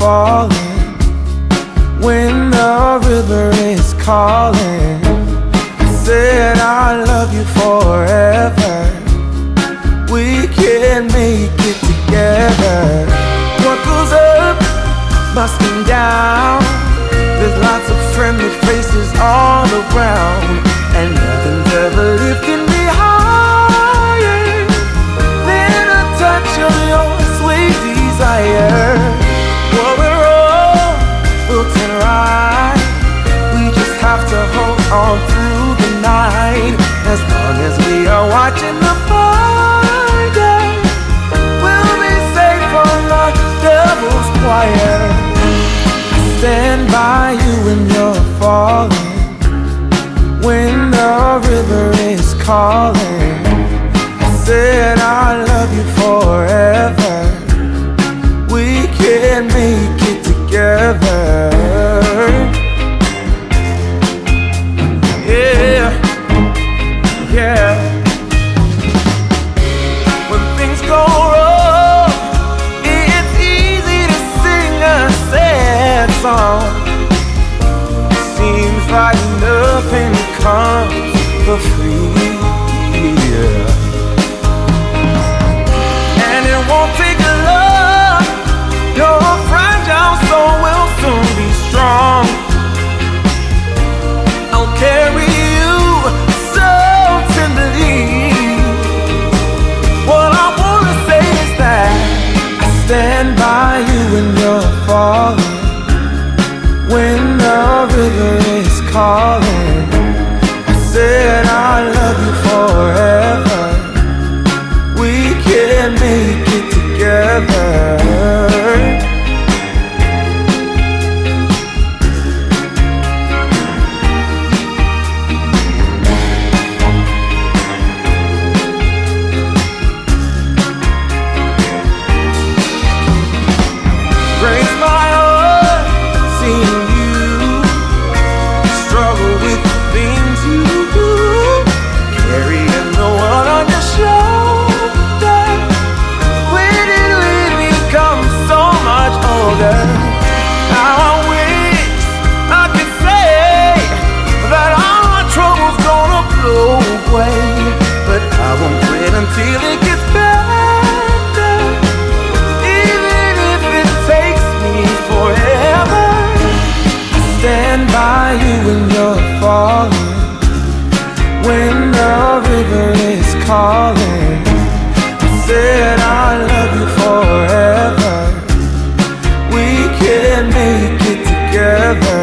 falling, when the river is calling. I said I love you forever, we can make it together. What goes up must come down. There's lots of friendly faces all around, and nothing's ever lifting me higher than a touch of your sweet desire. What we're all built in right, we just have to hold on through the night. As long as we are watching the fire, we'll be safe from the devil's choir. Stand by you when you're falling, when the river is calling. I said I love you forever, we can make it together. Yeah, yeah. When things go wrong, it's easy to sing a sad song. Seems like nothing comes for free, yeah. And it won't take a lot, your fragile soul will soon be strong. I'll carry you so tenderly. What I wanna say is that I stand by you when you're falling, when the river is calling. I said I love you forever, we can make it together. Breaks my heart seeing you struggle with the things you do, carrying the one on your shoulder. When did we become so much older? Now I wish I could say that all my troubles gonna blow away, but I won't quit until it gets better, even if it takes me forever. I stand by you when you're falling, when the river is calling. I said I love you forever, we can make it together.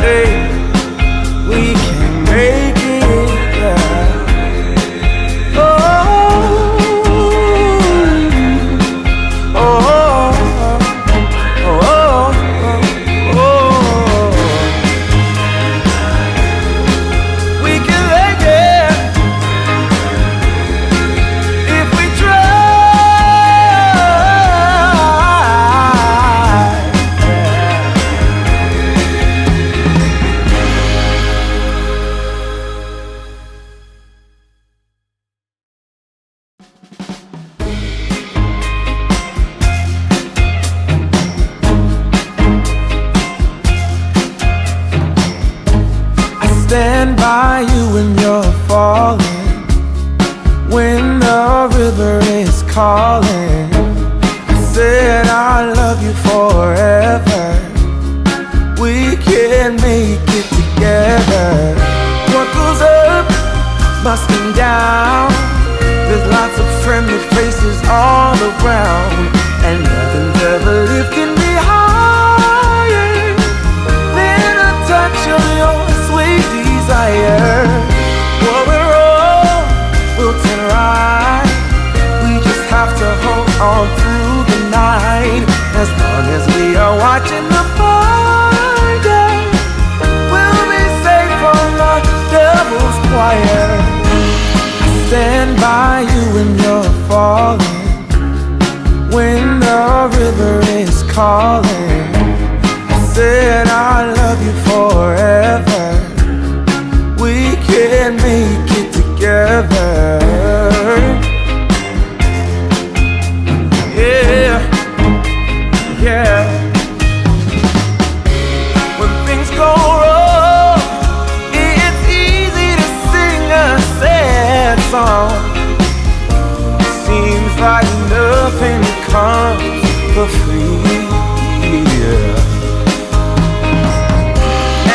Hey, we can make it, yeah. Stand by you when you're falling, when the river is calling. I said I love you forever, we can make it together. What goes up must come down. There's lots of friendly faces all around, and nothing's ever lifting me higher than a touch of your sweet desire. What we're all built in right, we just have to hold on through the night. As long as we are watching the fire, we'll be safe from the devil's choir. Stand by you when you're falling, when the river is calling. I said I love you forever, we can make it together. Yeah, were free. Yeah.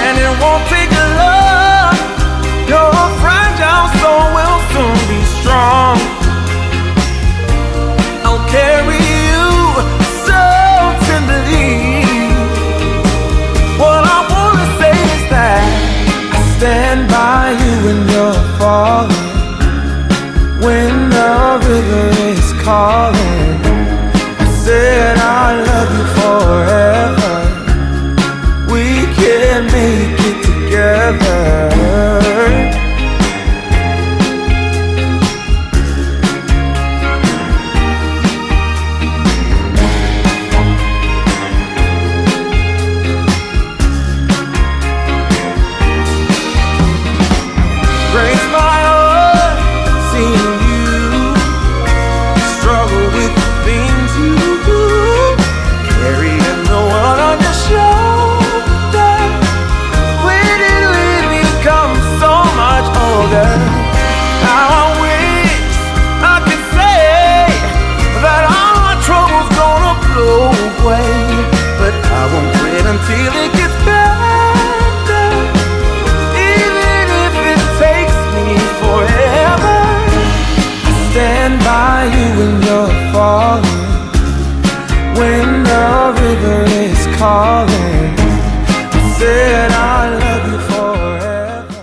And it won't take long. Your fragile soul will soon be strong. I'll carry you so tenderly. What I wanna say is that I stand by you when you're falling, when the river is calling. I said I love you forever. We can make it together. Breaks my heart seeing you struggle with the things you do, carrying the one on your shoulder. When did we become so much older? Now I wish I could say that all my troubles gonna blow away, but I won't quit until it gets better, even if it takes me forever. I stand by you when you're falling, when the river is calling. I said I love you forever.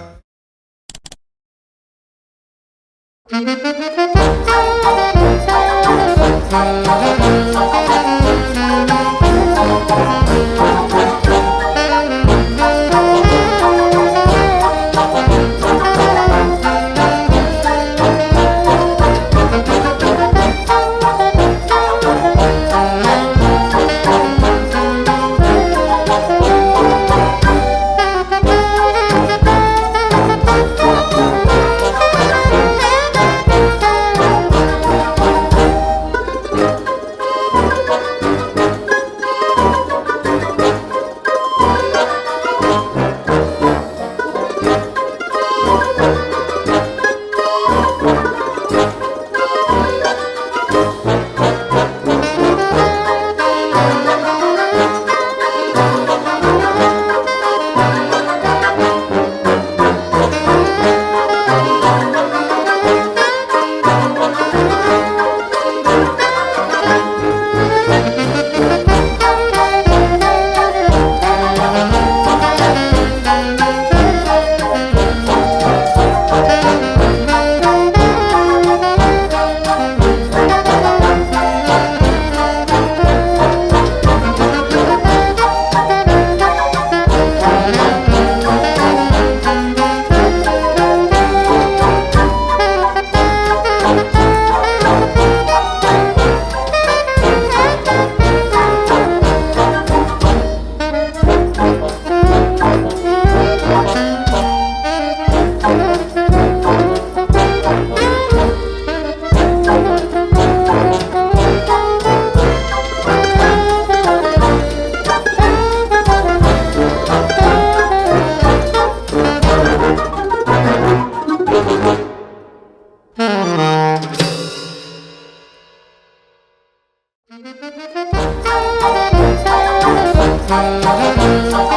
Thank you.